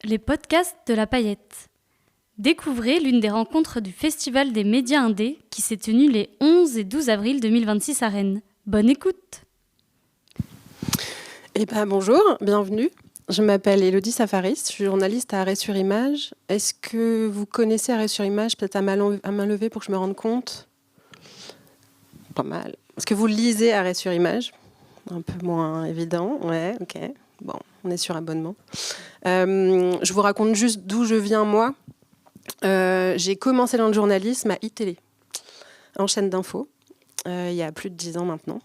les podcasts de la Paillette. Découvrez l'une des rencontres du Festival des médias indés qui s'est tenu les 11 et 12 avril 2026 à Rennes. Bonne écoute. Bonjour, bienvenue. Je m'appelle Élodie Safaris, je suis journaliste à Arrêt sur Image. Est-ce que vous connaissez Arrêt sur Image, peut-être à main levée pour que je me rende compte? Pas mal. Est-ce que vous lisez Arrêt sur Image? Un peu moins évident, ouais, ok. Bon, on est sur abonnement. Je vous raconte juste d'où je viens, moi. J'ai commencé dans le journalisme à iTélé, en chaîne d'info, il y a plus de 10 ans maintenant.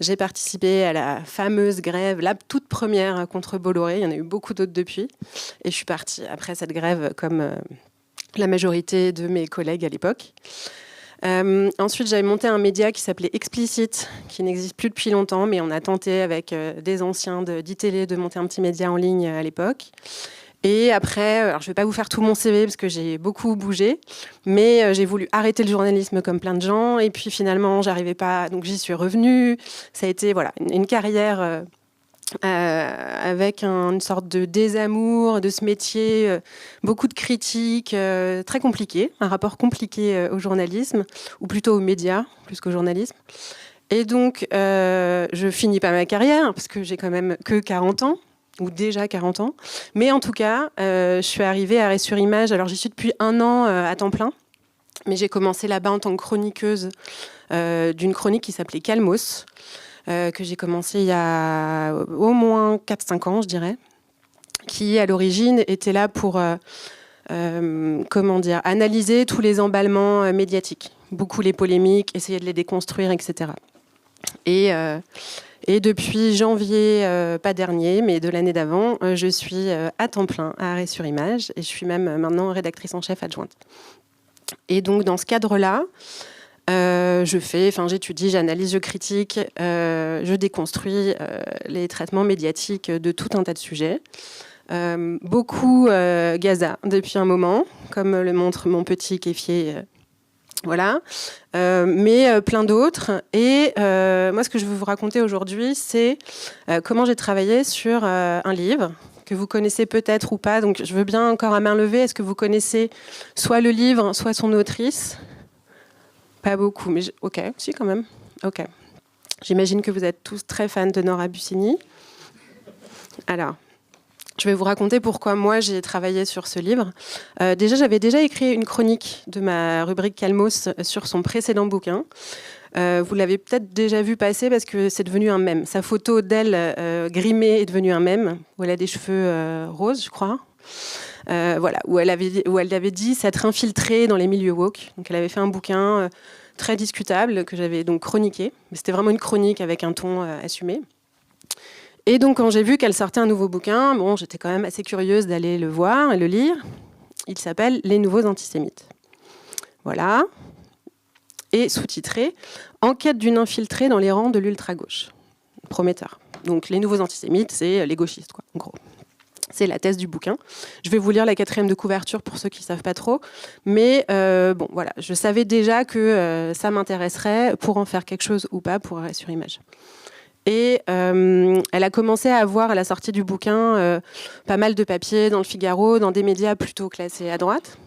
J'ai participé à la fameuse grève, la toute première contre Bolloré. Il y en a eu beaucoup d'autres depuis. Et je suis partie après cette grève, comme la majorité de mes collègues à l'époque. Ensuite, j'avais monté un média qui s'appelait Explicite, qui n'existe plus depuis longtemps, mais on a tenté avec des anciens d'ITélé de monter un petit média en ligne à l'époque. Et après, alors je ne vais pas vous faire tout mon CV parce que j'ai beaucoup bougé, mais j'ai voulu arrêter le journalisme comme plein de gens. Et puis finalement, j'arrivais pas, donc j'y suis revenue. Ça a été une carrière avec une sorte de désamour de ce métier, beaucoup de critiques, très compliquées, un rapport compliqué au journalisme, ou plutôt aux médias, plus qu'au journalisme. Et donc, je finis pas ma carrière, parce que j'ai quand même que 40 ans, ou déjà 40 ans. Mais en tout cas, je suis arrivée à Arrêt sur Image. Alors, j'y suis depuis 1 an à temps plein. Mais j'ai commencé là-bas en tant que chroniqueuse d'une chronique qui s'appelait Calmos, que j'ai commencé il y a au moins 4-5 ans, je dirais, qui, à l'origine, était là pour analyser tous les emballements médiatiques. Beaucoup les polémiques, essayer de les déconstruire, etc. Et depuis janvier, pas dernier, mais de l'année d'avant, je suis à temps plein à Arrêt sur Image et je suis même maintenant rédactrice en chef adjointe. Et donc, dans ce cadre-là, j'étudie, j'analyse, je critique, je déconstruis les traitements médiatiques de tout un tas de sujets. Beaucoup Gaza depuis un moment, comme le montre mon petit kéfier. Voilà, mais plein d'autres. Et moi, ce que je veux vous raconter aujourd'hui, c'est comment j'ai travaillé sur un livre que vous connaissez peut-être ou pas. Donc, je veux bien encore à main levée. Est-ce que vous connaissez soit le livre, soit son autrice? Pas beaucoup, mais ok, si quand même. Ok. J'imagine que vous êtes tous très fans de Nora Bussini. Alors, je vais vous raconter pourquoi moi j'ai travaillé sur ce livre. J'avais déjà écrit une chronique de ma rubrique Calmos sur son précédent bouquin. Vous l'avez peut-être déjà vu passer parce que c'est devenu un mème. Sa photo d'elle grimée est devenue un mème, où elle a des cheveux roses, je crois. Où elle avait dit s'être infiltrée dans les milieux woke. Donc elle avait fait un bouquin très discutable que j'avais donc chroniqué. Mais c'était vraiment une chronique avec un ton assumé. Et donc quand j'ai vu qu'elle sortait un nouveau bouquin, j'étais quand même assez curieuse d'aller le voir et le lire. Il s'appelle « Les nouveaux antisémites ». Voilà. Et sous-titré « Enquête d'une infiltrée dans les rangs de l'ultra-gauche ». Prometteur. Donc les nouveaux antisémites, c'est les gauchistes, quoi, en gros. C'est la thèse du bouquin. Je vais vous lire la 4e de couverture pour ceux qui ne savent pas trop. Mais je savais déjà que ça m'intéresserait pour en faire quelque chose ou pas pour Arrêt sur Image. Et elle a commencé à avoir, à la sortie du bouquin, pas mal de papiers dans le Figaro, dans des médias plutôt classés à droite.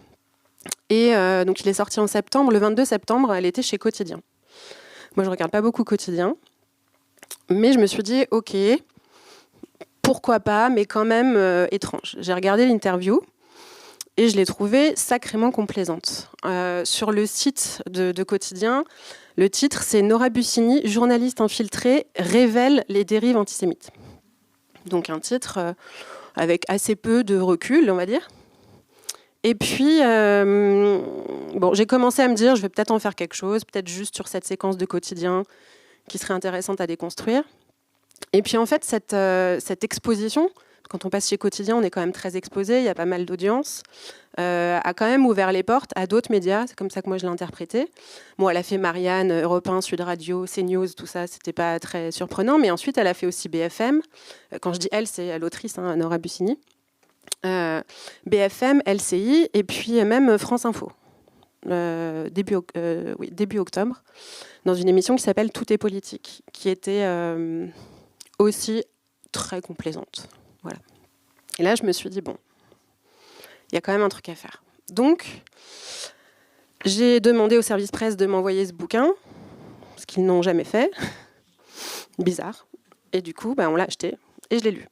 Et donc il est sorti en septembre. Le 22 septembre, elle était chez Quotidien. Moi, je ne regarde pas beaucoup Quotidien. Mais je me suis dit, ok, pourquoi pas, mais quand même étrange. J'ai regardé l'interview et je l'ai trouvée sacrément complaisante. Sur le site de Quotidien, le titre, c'est « Nora Bussini, journaliste infiltrée, révèle les dérives antisémites ». Donc un titre avec assez peu de recul, on va dire. Et puis, j'ai commencé à me dire, je vais peut-être en faire quelque chose, peut-être juste sur cette séquence de Quotidien qui serait intéressante à déconstruire. Et puis en fait, cette exposition, quand on passe chez Quotidien, on est quand même très exposé, il y a pas mal d'audience, a quand même ouvert les portes à d'autres médias, c'est comme ça que moi je l'ai interprété. Elle a fait Marianne, Europe 1, Sud Radio, CNews, tout ça, c'était pas très surprenant, mais ensuite elle a fait aussi BFM. Quand je dis elle, c'est l'autrice, Nora Bussini. BFM, LCI, et puis même France Info, début octobre, dans une émission qui s'appelle Tout est politique, qui était aussi très complaisante. Voilà. Et là, je me suis dit, il y a quand même un truc à faire. Donc, j'ai demandé au service presse de m'envoyer ce bouquin, ce qu'ils n'ont jamais fait. Bizarre. Et du coup, on l'a acheté et je l'ai lu.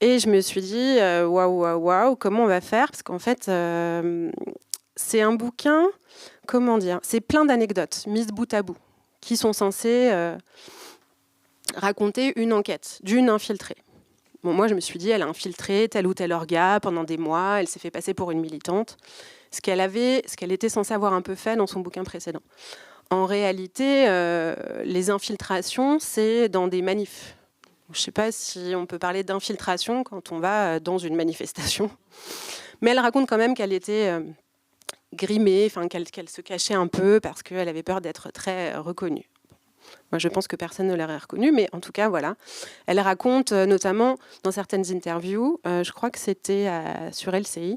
Et je me suis dit, waouh, comment on va faire ? Parce qu'en fait, c'est un bouquin, comment dire, c'est plein d'anecdotes mises bout à bout, qui sont censées raconter une enquête d'une infiltrée. Bon, moi, je me suis dit, elle a infiltré tel ou tel orga pendant des mois, elle s'est fait passer pour une militante, ce qu'elle était censée avoir un peu fait dans son bouquin précédent. En réalité, les infiltrations, c'est dans des manifs. Je ne sais pas si on peut parler d'infiltration quand on va dans une manifestation. Mais elle raconte quand même qu'elle était grimée, qu'elle se cachait un peu parce qu'elle avait peur d'être très reconnue. Moi, je pense que personne ne l'aurait reconnue, mais en tout cas, voilà. Elle raconte notamment dans certaines interviews, je crois que c'était sur LCI,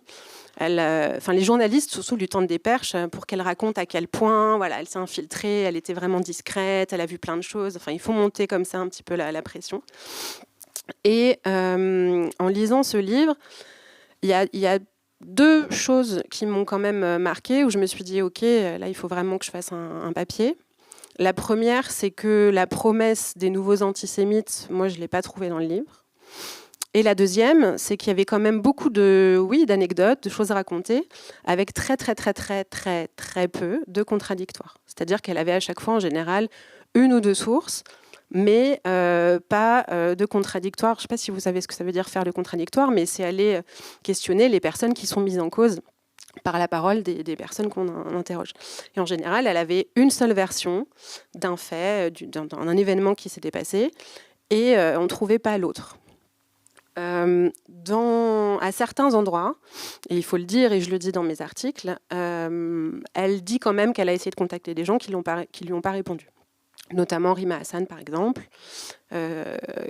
les journalistes surtout lui tendent des perches pour qu'elle raconte à quel point elle s'est infiltrée, elle était vraiment discrète, elle a vu plein de choses. Enfin, il faut monter comme ça un petit peu la pression. Et en lisant ce livre, il y a deux choses qui m'ont quand même marquée, où je me suis dit, OK, là, il faut vraiment que je fasse un papier. La première, c'est que la promesse des nouveaux antisémites, moi, je ne l'ai pas trouvée dans le livre. Et la deuxième, c'est qu'il y avait quand même beaucoup d'anecdotes, de choses à raconter, avec très peu de contradictoires. C'est-à-dire qu'elle avait à chaque fois, en général, une ou deux sources, mais pas de contradictoire. Je ne sais pas si vous savez ce que ça veut dire faire le contradictoire, mais c'est aller questionner les personnes qui sont mises en cause par la parole des personnes qu'on interroge. Et en général, elle avait une seule version d'un fait, d'un événement qui s'était passé, et on ne trouvait pas l'autre. À certains endroits, et il faut le dire, et je le dis dans mes articles, elle dit quand même qu'elle a essayé de contacter des gens qui lui ont pas répondu. Notamment Rima Hassan, par exemple,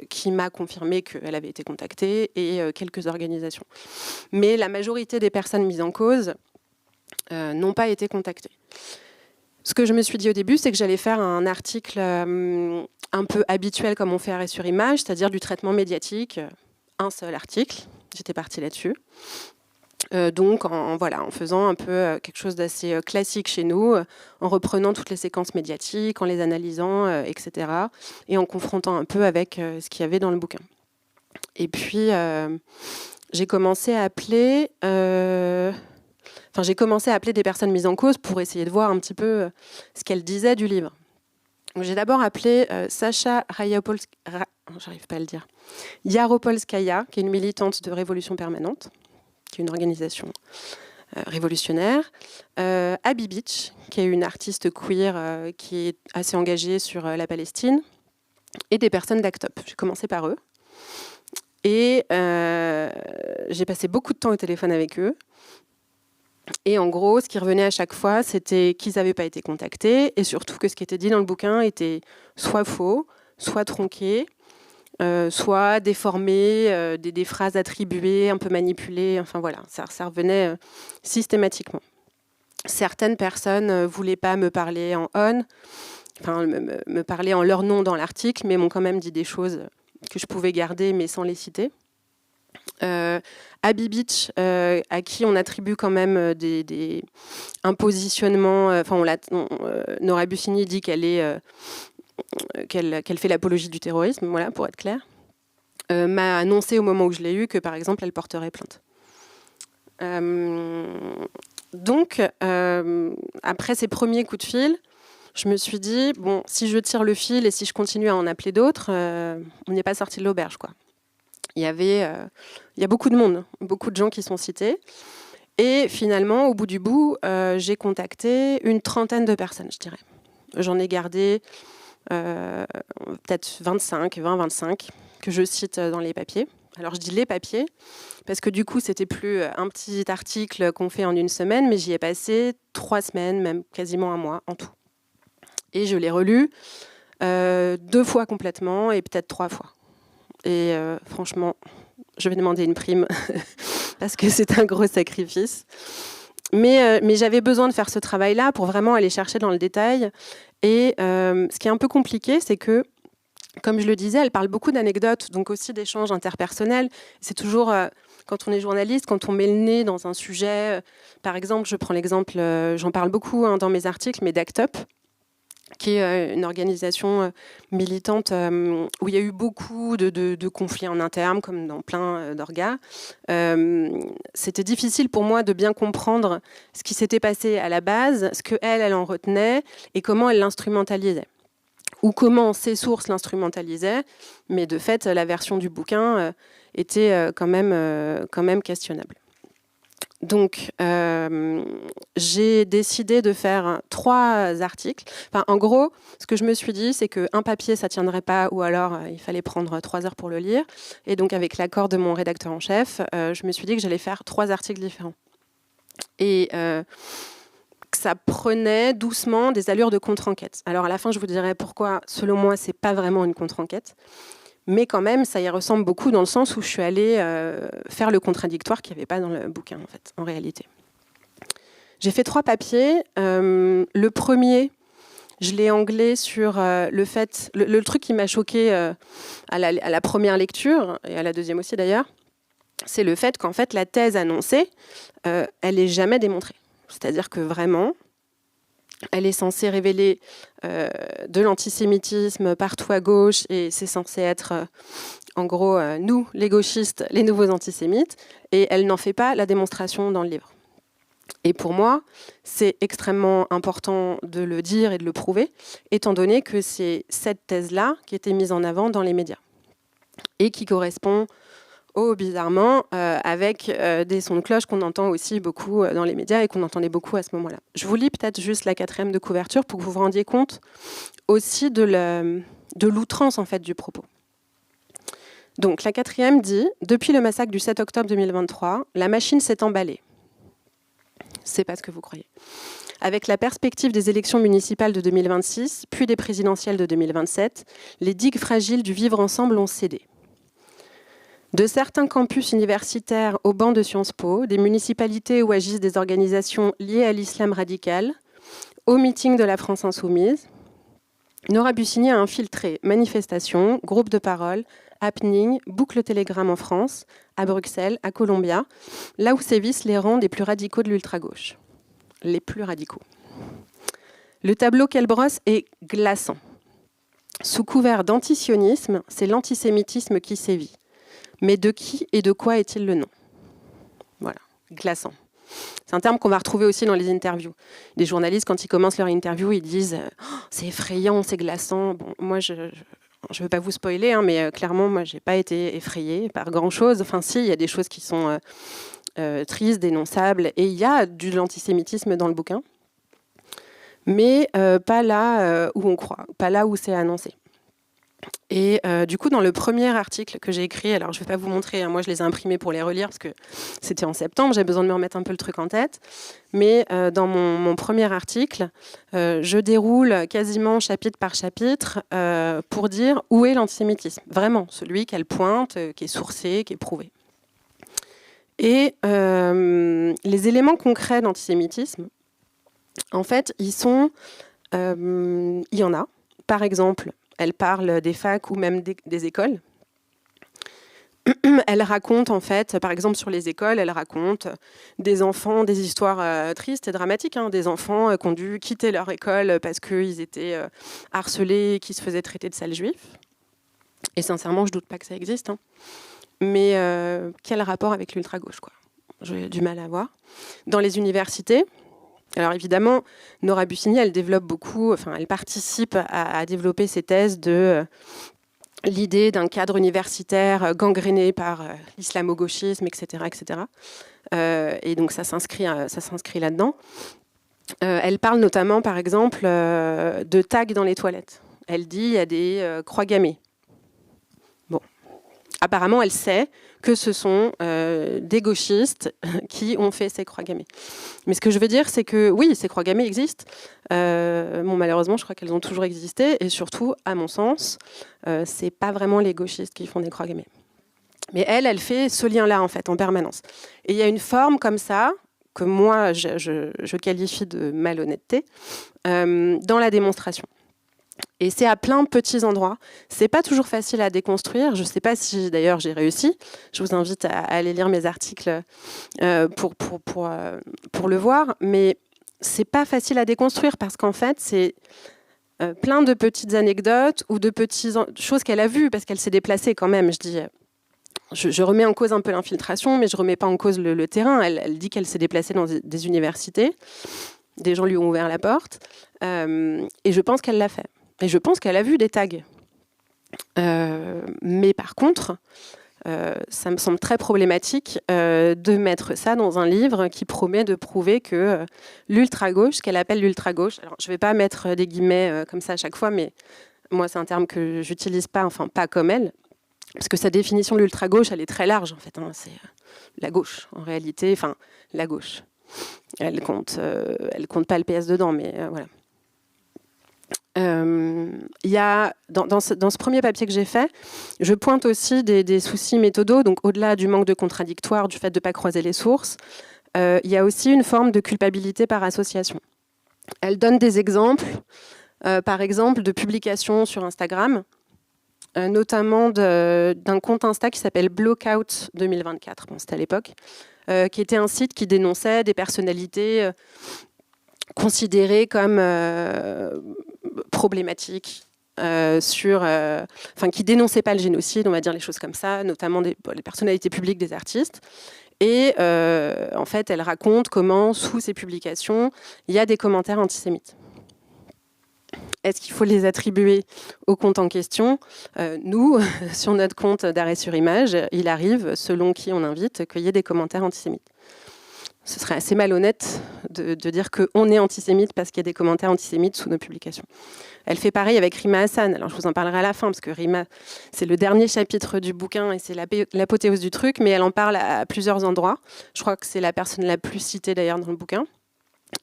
qui m'a confirmé qu'elle avait été contactée, et quelques organisations. Mais la majorité des personnes mises en cause n'ont pas été contactées. Ce que je me suis dit au début, c'est que j'allais faire un article un peu habituel comme on fait Arrêt sur Image, c'est-à-dire du traitement médiatique, un seul article. J'étais partie là-dessus. Donc en faisant un peu quelque chose d'assez classique chez nous, en reprenant toutes les séquences médiatiques, en les analysant, etc. Et en confrontant un peu avec ce qu'il y avait dans le bouquin. Et puis, j'ai commencé à appeler des personnes mises en cause pour essayer de voir un petit peu ce qu'elles disaient du livre. Donc, j'ai d'abord appelé Sacha Yaropolskaya, qui est une militante de Révolution Permanente, qui est une organisation révolutionnaire, Abby Beach, qui est une artiste queer qui est assez engagée sur la Palestine, et des personnes d'ACT UP. J'ai commencé par eux. Et j'ai passé beaucoup de temps au téléphone avec eux. Et en gros, ce qui revenait à chaque fois, c'était qu'ils n'avaient pas été contactés, et surtout que ce qui était dit dans le bouquin était soit faux, soit tronqué, soit déformé, des phrases attribuées, un peu manipulées. Enfin voilà, ça revenait systématiquement. Certaines personnes ne voulaient pas me parler en on, enfin me parler en leur nom dans l'article, mais m'ont quand même dit des choses que je pouvais garder, mais sans les citer. Abby Beach, à qui on attribue quand même un positionnement. Nora Bussini dit qu'elle fait l'apologie du terrorisme, voilà, pour être clair. M'a annoncé au moment où je l'ai eu que, par exemple, elle porterait plainte. Donc, après ces premiers coups de fil, je me suis dit, bon, si je tire le fil et si je continue à en appeler d'autres, on n'est pas sorti de l'auberge, quoi. Il y a beaucoup de monde, beaucoup de gens qui sont cités. Et finalement, au bout du bout, j'ai contacté une trentaine de personnes, je dirais. J'en ai gardé peut-être 20-25, que je cite dans les papiers. Alors, je dis les papiers, parce que du coup, c'était plus un petit article qu'on fait en une semaine, mais j'y ai passé 3 semaines, même quasiment un mois en tout. Et je l'ai relu 2 fois complètement et peut-être 3 fois. Et franchement, je vais demander une prime parce que c'est un gros sacrifice. Mais j'avais besoin de faire ce travail-là pour vraiment aller chercher dans le détail. Et ce qui est un peu compliqué, c'est que, comme je le disais, elle parle beaucoup d'anecdotes, donc aussi d'échanges interpersonnels. C'est toujours quand on est journaliste, quand on met le nez dans un sujet, par exemple, je prends l'exemple, j'en parle beaucoup dans mes articles, mais d'ACT UP, qui est une organisation militante où il y a eu beaucoup de conflits en interne, comme dans plein d'orgas. C'était difficile pour moi de bien comprendre ce qui s'était passé à la base, ce qu'elle en retenait et comment elle l'instrumentalisait. Ou comment ces sources l'instrumentalisaient, mais de fait, la version du bouquin était quand même questionnable. Donc, j'ai décidé de faire 3 articles. Enfin, en gros, ce que je me suis dit, c'est qu'un papier, ça ne tiendrait pas, ou alors il fallait prendre 3 heures pour le lire. Et donc, avec l'accord de mon rédacteur en chef, je me suis dit que j'allais faire 3 articles différents. Et que ça prenait doucement des allures de contre-enquête. Alors, à la fin, je vous dirai pourquoi, selon moi, ce n'est pas vraiment une contre-enquête. Mais quand même, ça y ressemble beaucoup dans le sens où je suis allée faire le contradictoire qu'il n'y avait pas dans le bouquin, en fait, en réalité. J'ai fait 3 papiers. Le premier, je l'ai anglais sur le fait... Le truc qui m'a choqué à la première lecture, et à la deuxième aussi d'ailleurs, c'est le fait qu'en fait, la thèse annoncée, elle n'est jamais démontrée. C'est-à-dire que vraiment... Elle est censée révéler de l'antisémitisme partout à gauche et c'est censé être, en gros, nous, les gauchistes, les nouveaux antisémites. Et elle n'en fait pas la démonstration dans le livre. Et pour moi, c'est extrêmement important de le dire et de le prouver, étant donné que c'est cette thèse-là qui était mise en avant dans les médias et qui correspond bizarrement, avec des sons de cloche qu'on entend aussi beaucoup dans les médias et qu'on entendait beaucoup à ce moment-là. Je vous lis peut-être juste la 4e de couverture pour que vous vous rendiez compte aussi de l'outrance en fait, du propos. Donc la 4e dit « Depuis le massacre du 7 octobre 2023, la machine s'est emballée. » C'est pas ce que vous croyez. Avec la perspective des élections municipales de 2026, puis des présidentielles de 2027, les digues fragiles du vivre ensemble ont cédé. De certains campus universitaires au banc de Sciences Po, des municipalités où agissent des organisations liées à l'islam radical, au meeting de la France Insoumise, Nora Bussini a infiltré manifestations, groupes de parole, happening, boucle Telegram en France, à Bruxelles, à Columbia, là où sévissent les rangs des plus radicaux de l'ultra-gauche. Les plus radicaux. Le tableau qu'elle brosse est glaçant. Sous couvert d'antisionisme, c'est l'antisémitisme qui sévit. Mais de qui et de quoi est-il le nom? Voilà, glaçant. C'est un terme qu'on va retrouver aussi dans les interviews. Les journalistes, quand ils commencent leur interview, ils disent oh, « c'est effrayant, c'est glaçant ». Bon, moi, je ne veux pas vous spoiler, mais clairement, moi, je n'ai pas été effrayée par grand-chose. Enfin, si, il y a des choses qui sont tristes, dénonçables, et il y a de l'antisémitisme dans le bouquin, mais pas là où on croit, pas là où c'est annoncé. Et du coup, dans le premier article que j'ai écrit, alors je ne vais pas vous montrer, hein, moi je les ai imprimés pour les relire parce que c'était en septembre, j'ai besoin de me remettre un peu le truc en tête, mais dans mon premier article, je déroule quasiment chapitre par chapitre pour dire où est l'antisémitisme, vraiment, celui qu'elle pointe, qui est sourcé, qui est prouvé. Et les éléments concrets d'antisémitisme, en fait, il y en a. Par exemple, elle parle des facs ou même des écoles. Elle raconte, en fait, par exemple, sur les écoles, elle raconte des enfants, des histoires tristes et dramatiques, hein, des enfants qui ont dû quitter leur école parce qu'ils étaient harcelés, qui se faisaient traiter de sales juifs. Et sincèrement, je ne doute pas que ça existe. Hein. Mais quel rapport avec l'ultra-gauche, quoi? J'ai du mal à voir. Dans les universités, alors évidemment, Nora Bussini, elle développe beaucoup, enfin, elle participe à développer ces thèses de l'idée d'un cadre universitaire gangréné par l'islamo-gauchisme, etc., etc. Et donc ça s'inscrit là-dedans. Elle parle notamment, par exemple, de tags dans les toilettes. Elle dit il y a des croix gammées. Bon, apparemment, elle sait que ce sont des gauchistes qui ont fait ces croix gammées. Mais ce que je veux dire, c'est que oui, ces croix gammées existent. Bon, malheureusement, je crois qu'elles ont toujours existé. Et surtout, à mon sens, c'est pas vraiment les gauchistes qui font des croix gammées. Mais elle fait ce lien-là, en fait, en permanence. Et il y a une forme comme ça, que moi, je qualifie de malhonnêteté, dans la démonstration. Et c'est à plein de petits endroits. C'est pas toujours facile à déconstruire. Je sais pas si d'ailleurs j'ai réussi. Je vous invite à aller lire mes articles pour le voir. Mais c'est pas facile à déconstruire parce qu'en fait, c'est plein de petites anecdotes ou de petites choses qu'elle a vues parce qu'elle s'est déplacée quand même. Je remets en cause un peu l'infiltration, mais je remets pas en cause le terrain. Elle dit qu'elle s'est déplacée dans des universités. Des gens lui ont ouvert la porte. Et je pense qu'elle l'a fait. Et je pense qu'elle a vu des tags. Mais par contre, ça me semble très problématique de mettre ça dans un livre qui promet de prouver que l'ultra-gauche, ce qu'elle appelle l'ultra-gauche, alors je ne vais pas mettre des guillemets comme ça à chaque fois, mais moi c'est un terme que j'utilise pas, enfin pas comme elle, parce que sa définition de l'ultra-gauche, elle est très large en fait. Hein, c'est la gauche en réalité, enfin la gauche. Elle compte pas le PS dedans, mais voilà. Y a, dans ce premier papier que j'ai fait, je pointe aussi des soucis méthodaux, donc au-delà du manque de contradictoire, du fait de ne pas croiser les sources, il y a aussi une forme de culpabilité par association. Elle donne des exemples, par exemple de publications sur Instagram, notamment d'un compte Insta qui s'appelle Blockout 2024, bon, c'était à l'époque, qui était un site qui dénonçait des personnalités considérées comme problématiques, qui dénonçaient pas le génocide, on va dire les choses comme ça, notamment les personnalités publiques, des artistes. Et en fait, elle raconte comment, sous ces publications, il y a des commentaires antisémites. Est-ce qu'il faut les attribuer au compte en question ? Nous, sur notre compte d'arrêt sur image, il arrive, selon qui on invite, qu'il y ait des commentaires antisémites. Ce serait assez malhonnête de dire qu'on est antisémite parce qu'il y a des commentaires antisémites sous nos publications. Elle fait pareil avec Rima Hassan. Alors je vous en parlerai à la fin parce que Rima, c'est le dernier chapitre du bouquin et c'est l'apothéose du truc, mais elle en parle à plusieurs endroits. Je crois que c'est la personne la plus citée d'ailleurs dans le bouquin.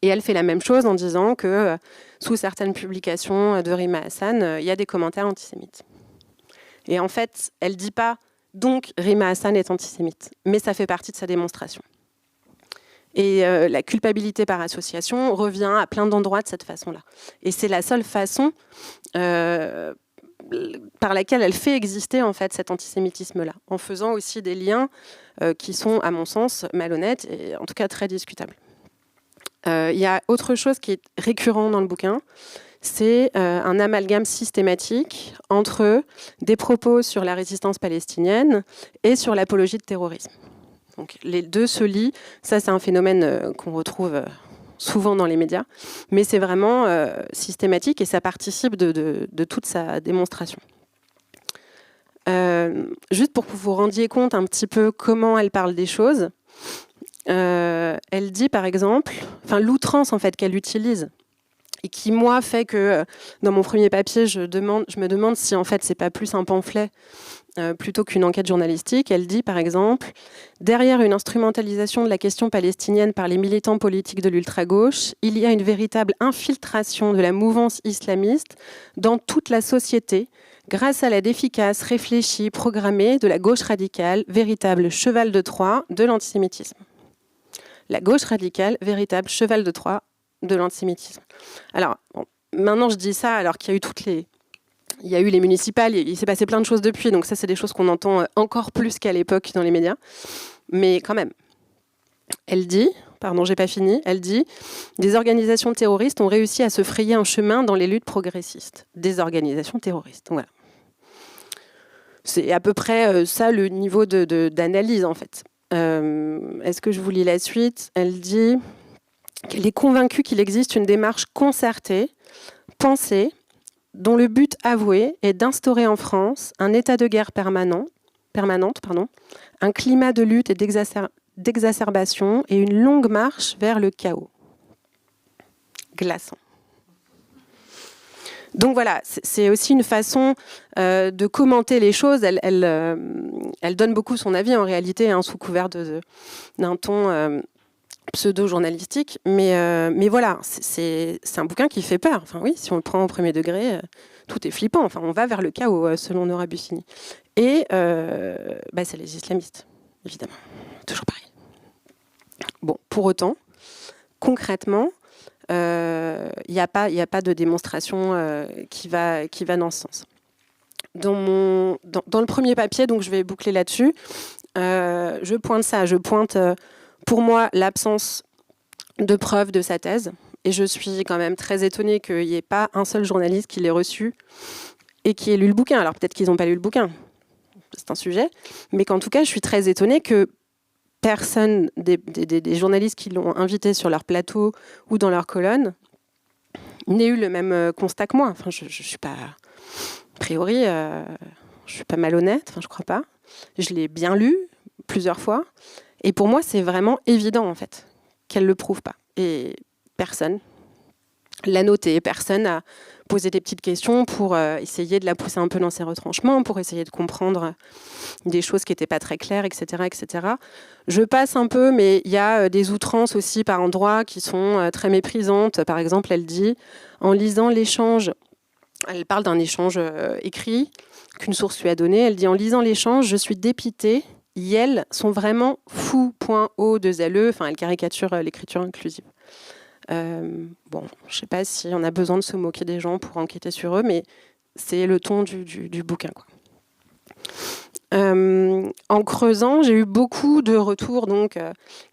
Et elle fait la même chose en disant que sous certaines publications de Rima Hassan, il y a des commentaires antisémites. Et en fait, elle ne dit pas « donc Rima Hassan est antisémite », mais ça fait partie de sa démonstration. Et la culpabilité par association revient à plein d'endroits de cette façon-là. Et c'est la seule façon par laquelle elle fait exister en fait, cet antisémitisme-là, en faisant aussi des liens qui sont, à mon sens, malhonnêtes et en tout cas très discutables. Il y a autre chose qui est récurrent dans le bouquin, c'est un amalgame systématique entre des propos sur la résistance palestinienne et sur l'apologie de terrorisme. Donc, les deux se lient. Ça, c'est un phénomène qu'on retrouve souvent dans les médias, mais c'est vraiment systématique et ça participe de toute sa démonstration. Juste pour que vous vous rendiez compte un petit peu comment elle parle des choses, elle dit par exemple, l'outrance en fait qu'elle utilise et qui moi fait que dans mon premier papier je me demande si en fait c'est pas plus un pamphlet plutôt qu'une enquête journalistique. Elle dit par exemple, derrière une instrumentalisation de la question palestinienne par les militants politiques de l'ultra-gauche, il y a une véritable infiltration de la mouvance islamiste dans toute la société grâce à l'aide efficace, réfléchie, programmée de la gauche radicale, véritable cheval de Troie de l'antisémitisme. La gauche radicale, véritable cheval de Troie de l'antisémitisme. Alors, bon, maintenant je dis ça alors qu'il y a eu il y a eu les municipales, il s'est passé plein de choses depuis, donc ça c'est des choses qu'on entend encore plus qu'à l'époque dans les médias. Mais quand même, elle dit, elle dit « Des organisations terroristes ont réussi à se frayer un chemin dans les luttes progressistes. » Des organisations terroristes, voilà. C'est à peu près ça le niveau d'analyse en fait. Est-ce que je vous lis la suite ? Elle dit qu'elle est convaincue qu'il existe une démarche concertée, pensée, dont le but avoué est d'instaurer en France un état de guerre permanente, un climat de lutte et d'exacerbation et une longue marche vers le chaos. Glaçant. Donc voilà, c'est aussi une façon de commenter les choses. Elle donne beaucoup son avis en réalité, sous couvert d'un ton pseudo-journalistique. Mais voilà, c'est un bouquin qui fait peur. Enfin oui, si on le prend au premier degré, tout est flippant. Enfin, on va vers le chaos, selon Nora Bussini. Et c'est les islamistes, évidemment. Toujours pareil. Bon, pour autant, concrètement, il n'y a pas de démonstration qui va dans ce sens. Dans le premier papier, donc je vais boucler là-dessus, je pointe pour moi l'absence de preuves de sa thèse, et je suis quand même très étonnée qu'il n'y ait pas un seul journaliste qui l'ait reçu et qui ait lu le bouquin. Alors peut-être qu'ils n'ont pas lu le bouquin, c'est un sujet, mais qu'en tout cas je suis très étonnée que personne des journalistes qui l'ont invité sur leur plateau ou dans leur colonne n'ait eu le même constat que moi. Enfin, je suis pas... A priori, je suis pas malhonnête, enfin, je crois pas. Je l'ai bien lu plusieurs fois. Et pour moi, c'est vraiment évident, en fait, qu'elle le prouve pas. Et personne l'a noté, personne n'a posé des petites questions pour essayer de la pousser un peu dans ses retranchements, pour essayer de comprendre des choses qui n'étaient pas très claires, etc., etc. Je passe un peu, mais il y a des outrances aussi par endroits qui sont très méprisantes. Par exemple, elle dit, en lisant l'échange, elle parle d'un échange écrit qu'une source lui a donné. Elle dit, en lisant l'échange, je suis dépitée. Yel sont vraiment fous.o2le. Enfin, elle caricature l'écriture inclusive. Bon, je ne sais pas si on a besoin de se moquer des gens pour enquêter sur eux, mais c'est le ton du bouquin, quoi. En creusant, j'ai eu beaucoup de retours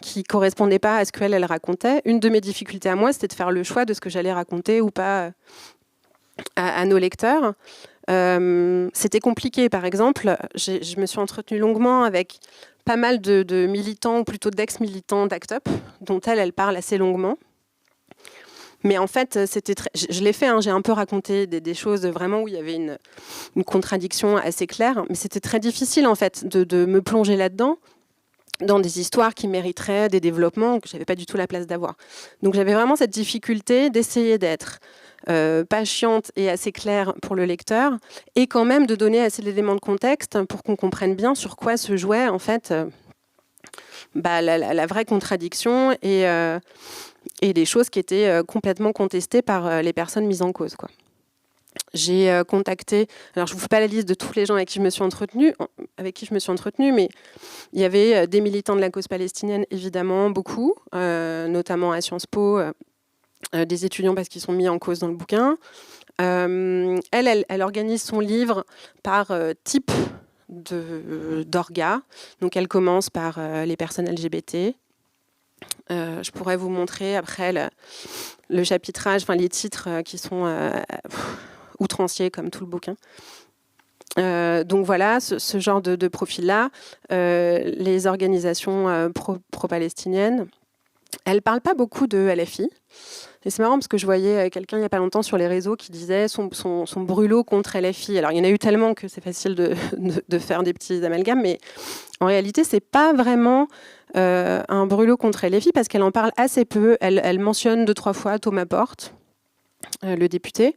qui ne correspondaient pas à ce qu'elle racontait. Une de mes difficultés à moi, c'était de faire le choix de ce que j'allais raconter ou pas à nos lecteurs. C'était compliqué. Par exemple, je me suis entretenue longuement avec pas mal de militants, ou plutôt d'ex-militants d'ACT UP, dont elle parle assez longuement. Mais en fait, je l'ai fait, j'ai un peu raconté des choses vraiment où il y avait une contradiction assez claire, mais c'était très difficile en fait de me plonger là-dedans, dans des histoires qui mériteraient des développements que je n'avais pas du tout la place d'avoir. Donc j'avais vraiment cette difficulté d'essayer d'être pas chiante et assez claire pour le lecteur, et quand même de donner assez d'éléments de contexte pour qu'on comprenne bien sur quoi se jouait en fait la vraie contradiction et des choses qui étaient complètement contestées par les personnes mises en cause, quoi. J'ai contacté, alors je ne vous fais pas la liste de tous les gens avec qui je me suis entretenue, mais il y avait des militants de la cause palestinienne, évidemment, beaucoup, notamment à Sciences Po, des étudiants parce qu'ils sont mis en cause dans le bouquin. Elle organise son livre par type d'orga. Donc elle commence par les personnes LGBT. Je pourrais vous montrer après le chapitrage, enfin les titres qui sont outranciers comme tout le bouquin. Donc voilà, ce genre de profil-là, les organisations pro-palestiniennes, elles ne parlent pas beaucoup de LFI. Et c'est marrant parce que je voyais quelqu'un il n'y a pas longtemps sur les réseaux qui disait son brûlot contre LFI. Alors il y en a eu tellement que c'est facile de faire des petits amalgames, mais en réalité, ce n'est pas vraiment un brûlot contre LFI parce qu'elle en parle assez peu. Elle mentionne 2-3 fois Thomas Porte, le député.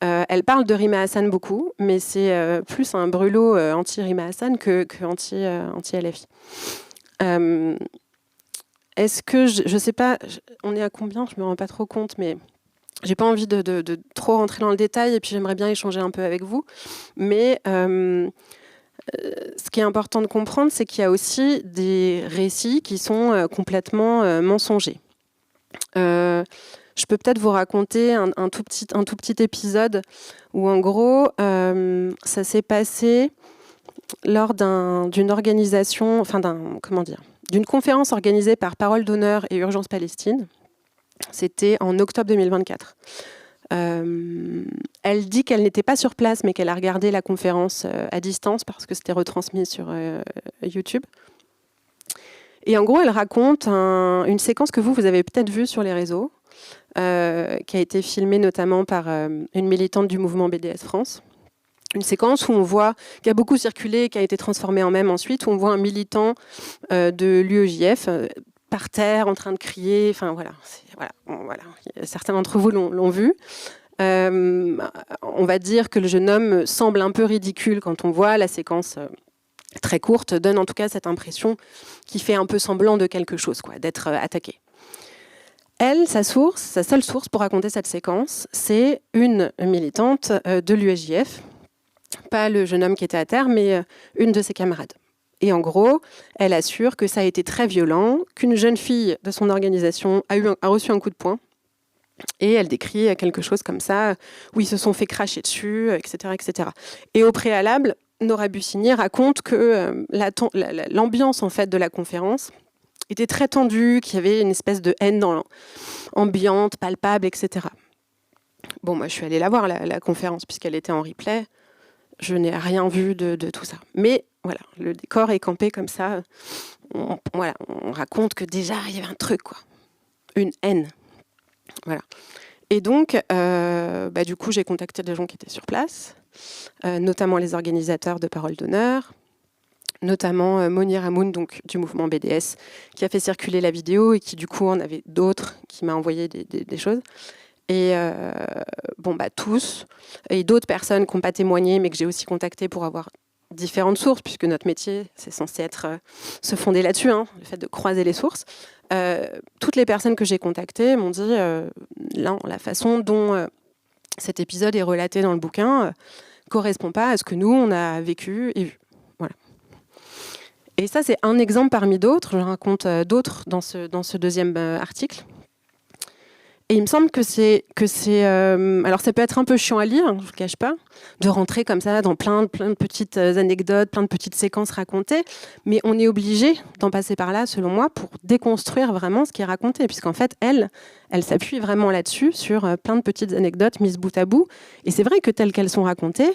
Elle parle de Rima Hassan beaucoup, mais c'est plus un brûlot anti-Rima Hassan que anti-LFI. Est-ce que, je ne sais pas, on est à combien? Je ne me rends pas trop compte, mais je n'ai pas envie de trop rentrer dans le détail et puis j'aimerais bien échanger un peu avec vous. Mais ce qui est important de comprendre, c'est qu'il y a aussi des récits qui sont complètement mensongers. Je peux peut-être vous raconter un tout petit épisode où, en gros, ça s'est passé lors d'une organisation, enfin d'une conférence organisée par Parole d'Honneur et Urgence Palestine. C'était en octobre 2024. Elle dit qu'elle n'était pas sur place, mais qu'elle a regardé la conférence à distance parce que c'était retransmis sur YouTube. Et en gros, elle raconte une séquence que vous avez peut-être vue sur les réseaux, qui a été filmée notamment par une militante du mouvement BDS France. Une séquence où on voit, qui a beaucoup circulé, qui a été transformée en mème ensuite, où on voit un militant de l'UEJF par terre, en train de crier. Enfin voilà. Certains d'entre vous l'ont vu. On va dire que le jeune homme semble un peu ridicule quand on voit la séquence très courte, donne en tout cas cette impression qui fait un peu semblant de quelque chose, quoi, d'être attaqué. Elle, sa seule source pour raconter cette séquence, c'est une militante de l'UEJF, pas le jeune homme qui était à terre, mais une de ses camarades. Et en gros, elle assure que ça a été très violent, qu'une jeune fille de son organisation a reçu un coup de poing Et elle décrit quelque chose comme ça, où ils se sont fait cracher dessus, etc., etc. Et au préalable, Nora Bussini raconte que l'ambiance en fait de la conférence était très tendue, qu'il y avait une espèce de haine ambiante, palpable, etc. Bon, moi, je suis allée la voir, la conférence, puisqu'elle était en replay. Je n'ai rien vu de tout ça. Mais voilà, le décor est campé comme ça. On raconte que déjà, il y avait un truc, quoi. Une haine. Voilà. Et donc, du coup, j'ai contacté des gens qui étaient sur place, notamment les organisateurs de Parole d'honneur, notamment Monir Hamoun, donc du mouvement BDS, qui a fait circuler la vidéo et qui, du coup, en avait d'autres, qui m'a envoyé des choses. Et tous, et d'autres personnes qui n'ont pas témoigné, mais que j'ai aussi contactées pour avoir différentes sources, puisque notre métier, c'est censé être se fonder là-dessus, le fait de croiser les sources. Toutes les personnes que j'ai contactées m'ont dit la façon dont cet épisode est relaté dans le bouquin correspond pas à ce que nous, on a vécu et vu. Voilà. Et ça, c'est un exemple parmi d'autres. Je raconte d'autres dans ce deuxième article. Et il me semble que c'est alors ça peut être un peu chiant à lire, je ne vous le cache pas, de rentrer comme ça dans plein de petites anecdotes, plein de petites séquences racontées, mais on est obligé d'en passer par là, selon moi, pour déconstruire vraiment ce qui est raconté, puisqu'en fait, elle s'appuie vraiment là-dessus, sur plein de petites anecdotes mises bout à bout. Et c'est vrai que telles qu'elles sont racontées,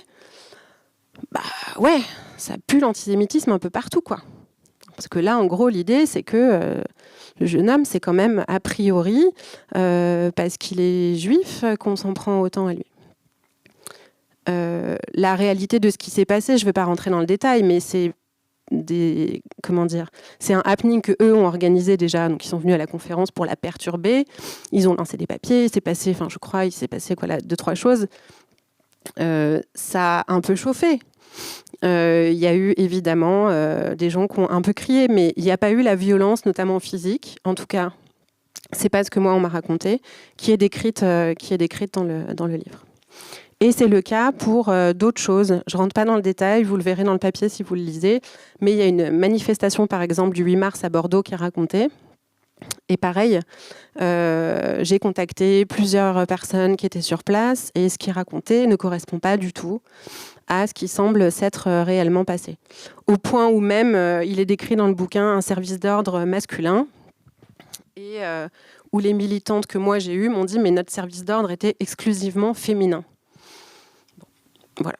ça pue l'antisémitisme un peu partout, quoi. Parce que là, en gros, l'idée, c'est que le jeune homme, c'est quand même, a priori, parce qu'il est juif, qu'on s'en prend autant à lui. La réalité de ce qui s'est passé, je ne vais pas rentrer dans le détail, mais c'est c'est un happening que eux ont organisé déjà. Donc, ils sont venus à la conférence pour la perturber. Ils ont lancé des papiers. Il s'est passé 2-3 choses. Ça a un peu chauffé. Il y a eu évidemment des gens qui ont un peu crié, mais il n'y a pas eu la violence, notamment physique. En tout cas, c'est pas ce que moi on m'a raconté, qui est décrite dans le livre. Et c'est le cas pour d'autres choses. Je rentre pas dans le détail, vous le verrez dans le papier si vous le lisez, mais il y a une manifestation, par exemple, du 8 mars à Bordeaux qui est racontée. Et pareil, j'ai contacté plusieurs personnes qui étaient sur place et ce qui est raconté ne correspond pas du tout à ce qui semble s'être réellement passé. Au point où même, il est décrit dans le bouquin un service d'ordre masculin et où les militantes que moi j'ai eues m'ont dit « mais notre service d'ordre était exclusivement féminin ». Voilà.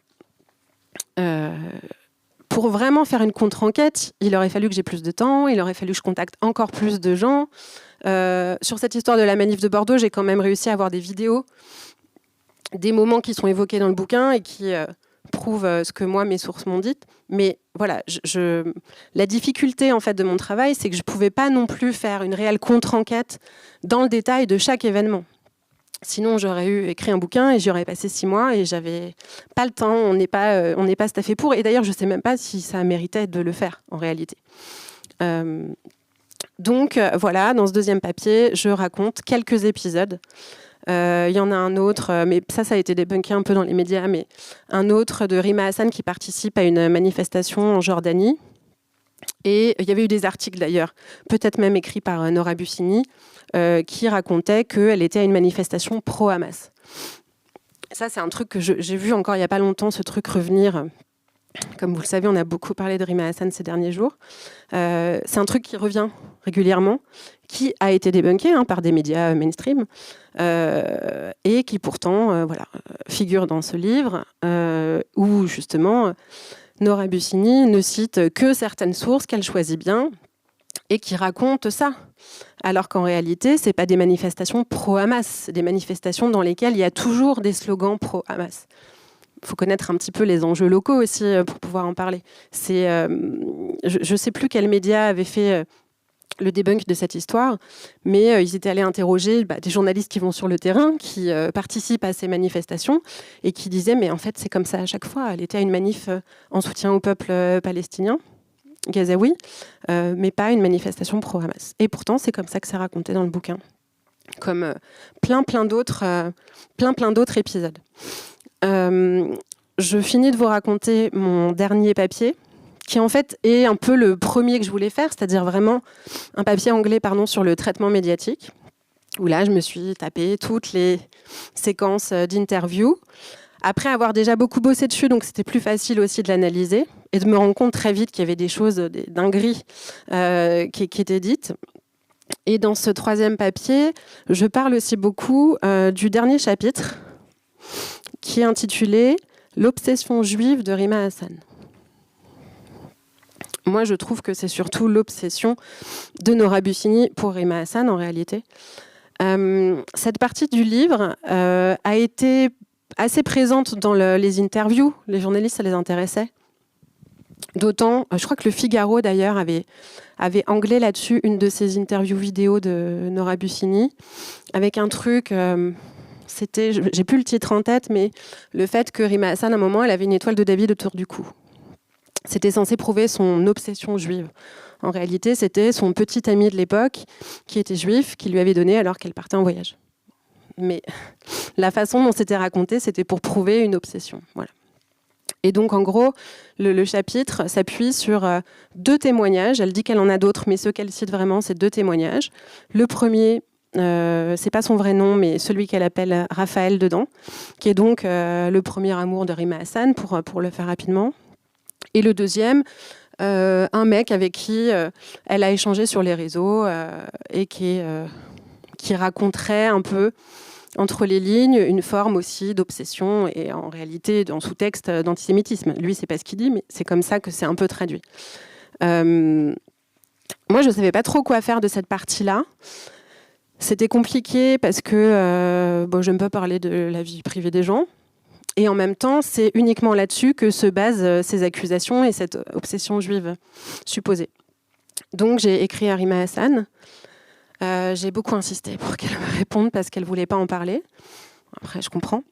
Pour vraiment faire une contre-enquête, il aurait fallu que j'ai plus de temps, il aurait fallu que je contacte encore plus de gens. Sur cette histoire de la manif de Bordeaux, j'ai quand même réussi à avoir des vidéos, des moments qui sont évoqués dans le bouquin et qui prouvent ce que moi, mes sources m'ont dit. Mais voilà, la difficulté en fait, de mon travail, c'est que je ne pouvais pas non plus faire une réelle contre-enquête dans le détail de chaque événement. Sinon, j'aurais écrit un bouquin et j'y aurais passé 6 mois et j'avais pas le temps, on n'est pas staffé pour. Et d'ailleurs, je ne sais même pas si ça méritait de le faire, en réalité. Donc, voilà, dans ce deuxième papier, je raconte quelques épisodes. Il y en a un autre, mais ça a été débunké un peu dans les médias, mais un autre de Rima Hassan qui participe à une manifestation en Jordanie. Et il y avait eu des articles d'ailleurs, peut-être même écrits par Nora Bussini, qui racontait qu'elle était à une manifestation pro-Hamas. Ça, c'est un truc que j'ai vu encore il n'y a pas longtemps, ce truc revenir. Comme vous le savez, on a beaucoup parlé de Rima Hassan ces derniers jours. C'est un truc qui revient régulièrement, qui a été débunké par des médias mainstream, et qui pourtant figure dans ce livre, où justement Nora Bussini ne cite que certaines sources qu'elle choisit bien, et qui raconte ça. Alors qu'en réalité, ce n'est pas des manifestations pro-Hamas, c'est des manifestations dans lesquelles il y a toujours des slogans pro-Hamas. Il faut connaître un petit peu les enjeux locaux aussi pour pouvoir en parler. Je ne sais plus quel média avait fait le debunk de cette histoire, mais ils étaient allés interroger des journalistes qui vont sur le terrain, qui participent à ces manifestations, et qui disaient « mais en fait, c'est comme ça à chaque fois. Elle était à une manif en soutien au peuple palestinien, gazaoui, mais pas une manifestation pro-Hamas. » Et pourtant, c'est comme ça que c'est raconté dans le bouquin, comme plein d'autres épisodes. Je finis de vous raconter mon dernier papier, qui en fait est un peu le premier que je voulais faire, c'est-à-dire vraiment un papier anglais sur le traitement médiatique. où là, je me suis tapé toutes les séquences d'interviews. Après avoir déjà beaucoup bossé dessus, donc c'était plus facile aussi de l'analyser et de me rendre compte très vite qu'il y avait des choses, des dingueries qui étaient dites. Et dans ce 3e papier, je parle aussi beaucoup du dernier chapitre qui est intitulé « L'obsession juive de Rima Hassan ». Moi, je trouve que c'est surtout l'obsession de Nora Bussini pour Rima Hassan, en réalité. Cette partie du livre a été assez présente dans les interviews. Les journalistes, ça les intéressait. D'autant, je crois que le Figaro, d'ailleurs, avait anglais là-dessus une de ses interviews vidéo de Nora Bussini, avec un truc... j'ai plus le titre en tête, mais le fait que Rima Hassan, à un moment, elle avait une étoile de David autour du cou. C'était censé prouver son obsession juive. En réalité, c'était son petit ami de l'époque, qui était juif, qui lui avait donné alors qu'elle partait en voyage. Mais la façon dont c'était raconté, c'était pour prouver une obsession. Voilà. Et donc, en gros, le chapitre s'appuie sur 2 témoignages. Elle dit qu'elle en a d'autres, mais ceux qu'elle cite vraiment, c'est 2 témoignages. Le premier... c'est pas son vrai nom, mais celui qu'elle appelle Raphaël dedans, qui est donc le premier amour de Rima Hassan, pour le faire rapidement. Et le deuxième, un mec avec qui elle a échangé sur les réseaux et qui raconterait un peu, entre les lignes, une forme aussi d'obsession et en réalité, en sous-texte, d'antisémitisme. Lui, c'est pas ce qu'il dit, mais c'est comme ça que c'est un peu traduit. Moi, je savais pas trop quoi faire de cette partie-là. C'était compliqué parce que je n'aime pas parler de la vie privée des gens. Et en même temps, c'est uniquement là-dessus que se basent ces accusations et cette obsession juive supposée. Donc j'ai écrit à Rima Hassan. J'ai beaucoup insisté pour qu'elle me réponde parce qu'elle ne voulait pas en parler. Après, je comprends.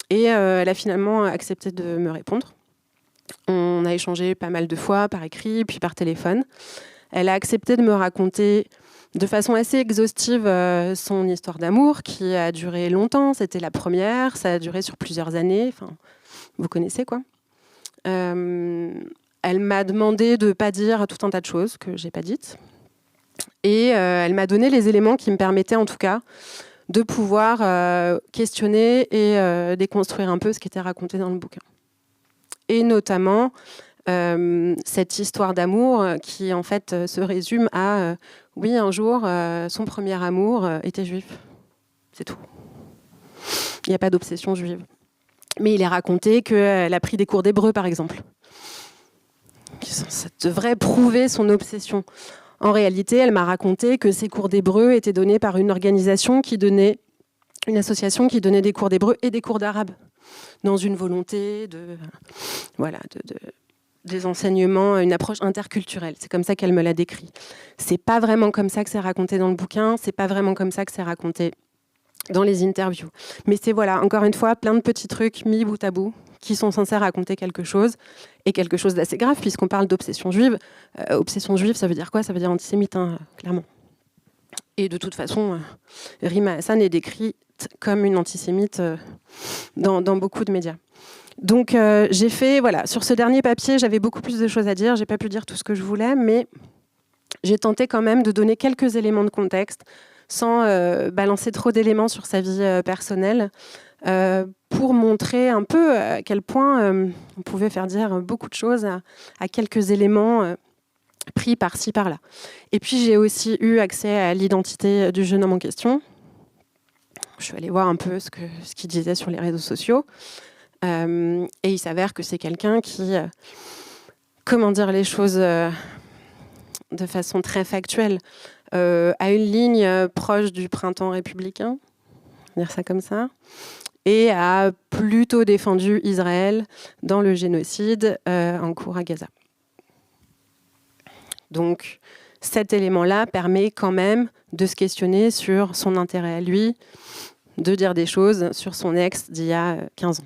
Et elle a finalement accepté de me répondre. On a échangé pas mal de fois par écrit, puis par téléphone. Elle a accepté de me raconter de façon assez exhaustive son histoire d'amour qui a duré longtemps. C'était la première, ça a duré sur plusieurs années. Enfin, vous connaissez quoi. Elle m'a demandé de ne pas dire tout un tas de choses que je n'ai pas dites. Et elle m'a donné les éléments qui me permettaient en tout cas de pouvoir questionner et déconstruire un peu ce qui était raconté dans le bouquin. Et notamment cette histoire d'amour qui en fait se résume à oui, un jour son premier amour était juif, c'est tout. Il n'y a pas d'obsession juive, mais il est raconté qu'elle a pris des cours d'hébreu par exemple. Ça devrait prouver son obsession. En réalité, elle m'a raconté que ces cours d'hébreu étaient donnés par une organisation une association qui donnait des cours d'hébreu et des cours d'arabe dans une volonté des enseignements, une approche interculturelle. C'est comme ça qu'elle me l'a décrit. C'est pas vraiment comme ça que c'est raconté dans le bouquin, c'est pas vraiment comme ça que c'est raconté dans les interviews. Mais c'est encore une fois, plein de petits trucs mis bout à bout qui sont censés raconter quelque chose, et quelque chose d'assez grave, puisqu'on parle d'obsession juive. Obsession juive, ça veut dire quoi ? Ça veut dire antisémite, clairement. Et de toute façon, Rima Hassan est décrite comme une antisémite dans beaucoup de médias. Donc j'ai fait, sur ce dernier papier, j'avais beaucoup plus de choses à dire, j'ai pas pu dire tout ce que je voulais, mais j'ai tenté quand même de donner quelques éléments de contexte, sans balancer trop d'éléments sur sa vie personnelle, pour montrer un peu à quel point on pouvait faire dire beaucoup de choses à quelques éléments pris par-ci, par-là. Et puis j'ai aussi eu accès à l'identité du jeune homme en question. Je suis allée voir un peu ce qu'il disait sur les réseaux sociaux. Et il s'avère que c'est quelqu'un qui, comment dire les choses de façon très factuelle, a une ligne proche du printemps républicain, dire ça comme ça, et a plutôt défendu Israël dans le génocide en cours à Gaza. Donc cet élément-là permet quand même de se questionner sur son intérêt à lui, de dire des choses sur son ex d'il y a 15 ans.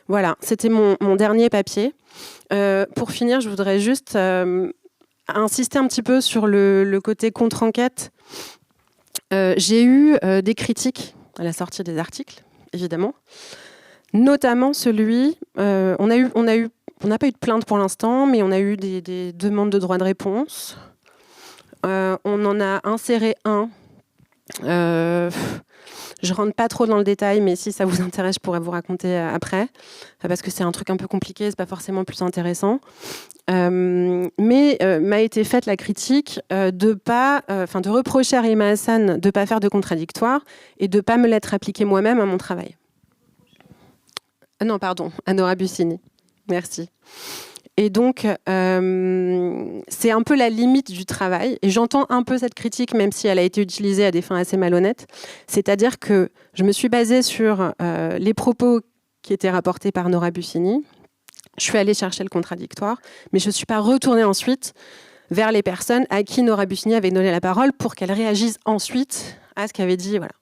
Voilà, c'était mon dernier papier. Pour finir, je voudrais juste insister un petit peu sur le côté contre-enquête. J'ai eu des critiques à la sortie des articles, évidemment. Notamment celui... on n'a pas eu de plainte pour l'instant, mais on a eu des demandes de droit de réponse. On en a inséré un Je rentre pas trop dans le détail, mais si ça vous intéresse, je pourrais vous raconter après, parce que c'est un truc un peu compliqué, c'est pas forcément plus intéressant. Mais m'a été faite la critique de reprocher à Rima Hassan de pas faire de contradictoire et de pas me l'être appliqué moi-même à mon travail. Non, pardon, à Nora Bussini. Merci. Et donc, c'est un peu la limite du travail. Et j'entends un peu cette critique, même si elle a été utilisée à des fins assez malhonnêtes. C'est-à-dire que je me suis basée sur les propos qui étaient rapportés par Nora Bussini. Je suis allée chercher le contradictoire, mais je ne suis pas retournée ensuite vers les personnes à qui Nora Bussini avait donné la parole pour qu'elles réagissent ensuite à ce qu'avait dit. Voilà.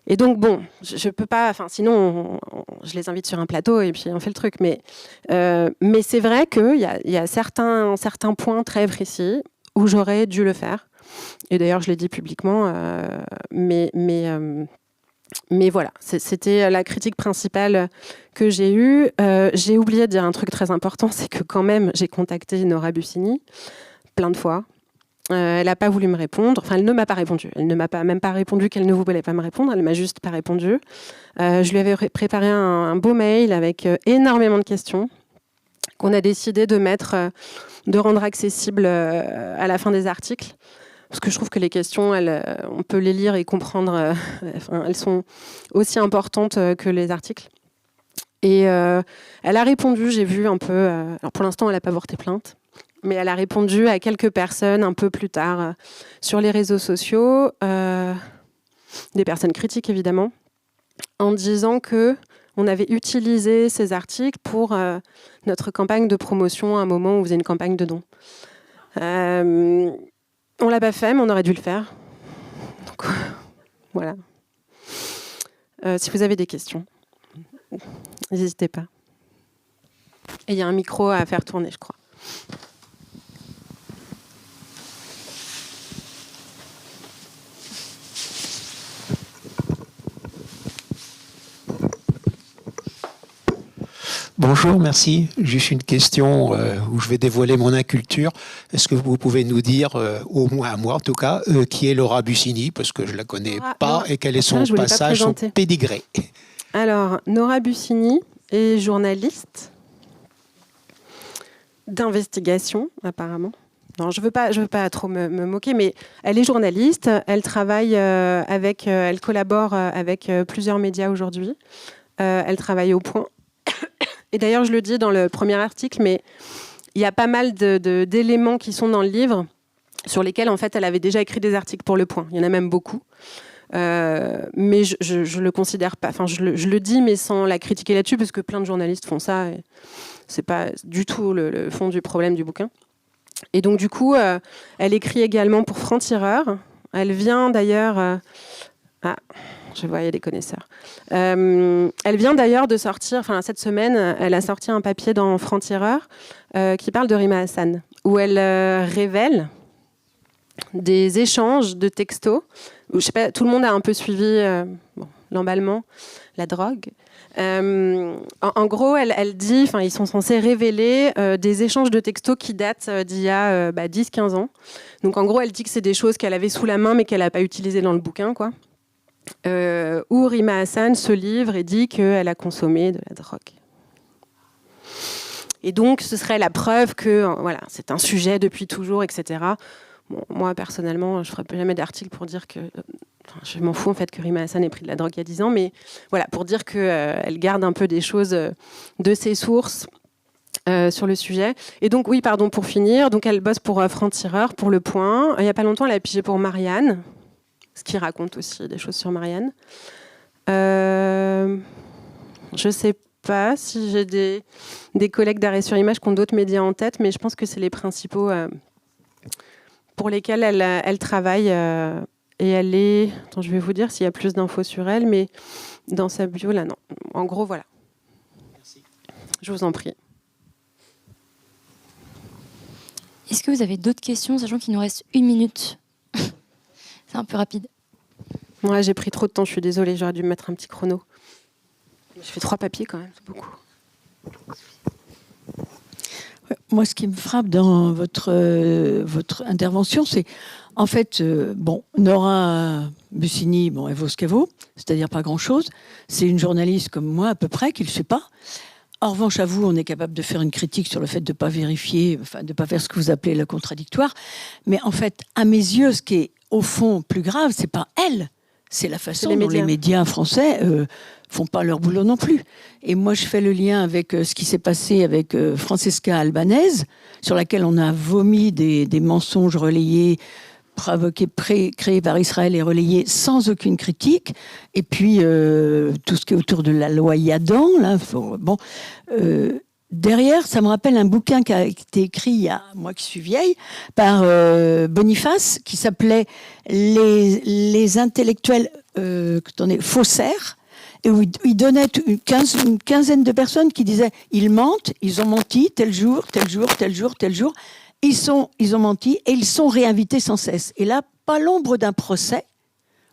Et donc, bon, je peux pas... Enfin, sinon, je les invite sur un plateau et puis on fait le truc. Mais c'est vrai qu'il y a certains points très précis où j'aurais dû le faire. Et d'ailleurs, je l'ai dit publiquement. Mais voilà, c'était la critique principale que j'ai eue. J'ai oublié de dire un truc très important, c'est que quand même, j'ai contacté Nora Bussini plein de fois. Elle n'a pas voulu me répondre. Enfin, elle ne m'a pas répondu. Elle ne m'a même pas répondu qu'elle ne voulait pas me répondre. Elle ne m'a juste pas répondu. Je lui avais préparé un beau mail avec énormément de questions qu'on a décidé de rendre accessibles à la fin des articles. Parce que je trouve que les questions, on peut les lire et comprendre. Elles sont aussi importantes que les articles. Et elle a répondu, j'ai vu un peu... alors pour l'instant, elle n'a pas porté plainte. Mais elle a répondu à quelques personnes un peu plus tard sur les réseaux sociaux, des personnes critiques évidemment, en disant qu'on avait utilisé ces articles pour notre campagne de promotion à un moment où on faisait une campagne de dons. On ne l'a pas fait, mais on aurait dû le faire. Donc, voilà. Si vous avez des questions, n'hésitez pas. Et il y a un micro à faire tourner, je crois. Bonjour, merci. Juste une question où je vais dévoiler mon inculture. Est-ce que vous pouvez nous dire, au moins à moi en tout cas, qui est Laura Bussini, parce que je ne la connais pas, et quel est son passage, son pédigré? Alors, Nora Bussini est journaliste d'investigation, apparemment. Non, je veux pas trop me moquer, mais elle est journaliste. Elle travaille elle collabore avec plusieurs médias aujourd'hui. Elle travaille au Point. Et d'ailleurs, je le dis dans le premier article, mais il y a pas mal d'éléments qui sont dans le livre sur lesquels, en fait, elle avait déjà écrit des articles pour Le Point. Il y en a même beaucoup. Mais je le considère pas... Enfin, je le dis, mais sans la critiquer là-dessus, parce que plein de journalistes font ça. Et c'est pas du tout le fond du problème du bouquin. Et donc, du coup, elle écrit également pour Franc-Tireur. Elle vient d'ailleurs... je vois, il y a des connaisseurs. Elle vient d'ailleurs de sortir, enfin cette semaine, elle a sorti un papier dans Franc-Tireur qui parle de Rima Hassan, où elle révèle des échanges de textos. Je sais pas, tout le monde a un peu suivi l'emballement, la drogue. En gros, elle dit, enfin, ils sont censés révéler des échanges de textos qui datent d'il y a 10-15 ans. Donc en gros, elle dit que c'est des choses qu'elle avait sous la main mais qu'elle n'a pas utilisées dans le bouquin, quoi. Où Rima Hassan se livre et dit qu'elle a consommé de la drogue. Et donc, ce serait la preuve que voilà, c'est un sujet depuis toujours, etc. Bon, moi, personnellement, je ne ferai jamais d'article pour dire que... je m'en fous, en fait, que Rima Hassan ait pris de la drogue il y a 10 ans, mais voilà, pour dire qu'elle garde un peu des choses de ses sources sur le sujet. Et donc, oui, pardon, pour finir, donc elle bosse pour Franc-Tireur, pour Le Point. Il n'y a pas longtemps, elle a pigé pour Marianne, ce qui raconte aussi des choses sur Marianne. Je ne sais pas si j'ai des collègues d'Arrêt sur Image qui ont d'autres médias en tête, mais je pense que c'est les principaux pour lesquels elle travaille. Et elle est... Attends, je vais vous dire s'il y a plus d'infos sur elle, mais dans sa bio, là, non. En gros, voilà. Merci. Je vous en prie. Est-ce que vous avez d'autres questions, sachant qu'il nous reste 1 minute? C'est un peu rapide. Ouais, j'ai pris trop de temps, je suis désolée, j'aurais dû me mettre un petit chrono. Je fais 3 papiers quand même, c'est beaucoup. Moi, ce qui me frappe dans votre intervention, c'est En fait, Nora Bussini, elle vaut ce qu'elle vaut, c'est-à-dire pas grand-chose. C'est une journaliste comme moi, à peu près, qui ne le fait pas. En revanche, à vous, on est capable de faire une critique sur le fait de ne pas vérifier, de ne pas faire ce que vous appelez le contradictoire. Mais en fait, à mes yeux, ce qui est au fond plus grave, c'est pas elle, c'est la façon dont les médias français font pas leur boulot non plus. Et moi, je fais le lien avec ce qui s'est passé avec Francesca Albanese, sur laquelle on a vomi des mensonges relayés, créés par Israël et relayés sans aucune critique. Et puis, tout ce qui est autour de la loi Yadan, là, derrière, ça me rappelle un bouquin qui a été écrit il y a, moi qui suis vieille, par Boniface, qui s'appelait Les intellectuels faussaires, et où il donnait une quinzaine de personnes qui disaient « ils mentent, ils ont menti tel jour, tel jour, tel jour, tel jour ». Ils ont menti et ils sont réinvités sans cesse. Et là, pas l'ombre d'un procès.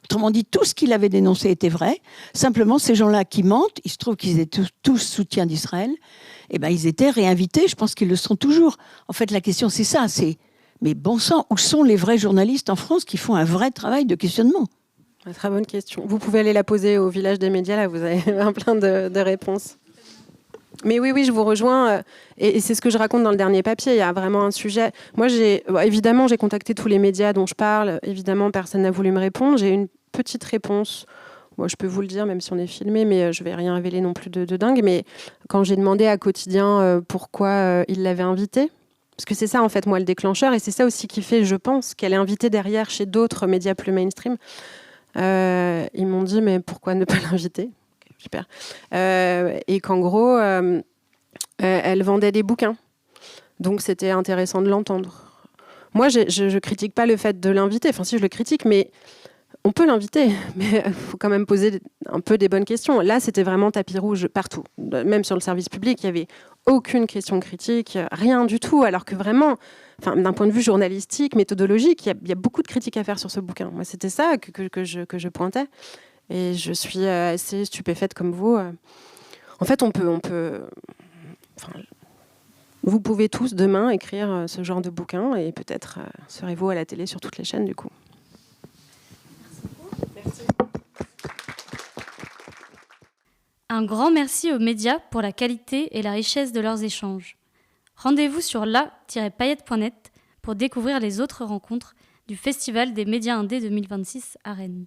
Autrement dit, tout ce qu'il avait dénoncé était vrai. Simplement, ces gens-là qui mentent, il se trouve qu'ils étaient tous soutiens d'Israël, ils étaient réinvités. Je pense qu'ils le seront toujours. En fait, la question, c'est ça. Mais bon sang, où sont les vrais journalistes en France qui font un vrai travail de questionnement ? Très bonne question. Vous pouvez aller la poser au village des médias, là, vous avez plein de réponses. Mais oui, je vous rejoins. Et c'est ce que je raconte dans le dernier papier. Il y a vraiment un sujet. Moi, évidemment, j'ai contacté tous les médias dont je parle. Évidemment, personne n'a voulu me répondre. J'ai une petite réponse. Moi, je peux vous le dire, même si on est filmé, mais je ne vais rien révéler non plus de dingue. Mais quand j'ai demandé à Quotidien pourquoi il l'avait invitée, parce que c'est ça, en fait, moi, le déclencheur. Et c'est ça aussi qui fait, je pense, qu'elle est invitée derrière chez d'autres médias plus mainstream. Ils m'ont dit, mais pourquoi ne pas l'inviter ? Super. Et qu'en gros, elle vendait des bouquins. Donc, c'était intéressant de l'entendre. Moi, je ne critique pas le fait de l'inviter. Enfin, si, je le critique, mais on peut l'inviter. Mais il faut quand même poser un peu des bonnes questions. Là, c'était vraiment tapis rouge partout. Même sur le service public, il n'y avait aucune question critique, rien du tout. Alors que vraiment, d'un point de vue journalistique, méthodologique, il y a beaucoup de critiques à faire sur ce bouquin. Moi, c'était ça que je pointais. Et je suis assez stupéfaite comme vous. En fait, vous pouvez tous demain écrire ce genre de bouquin et peut-être serez-vous à la télé sur toutes les chaînes du coup. Merci. Un grand merci aux médias pour la qualité et la richesse de leurs échanges. Rendez-vous sur la-paillette.net pour découvrir les autres rencontres du Festival des médias indés 2026 à Rennes.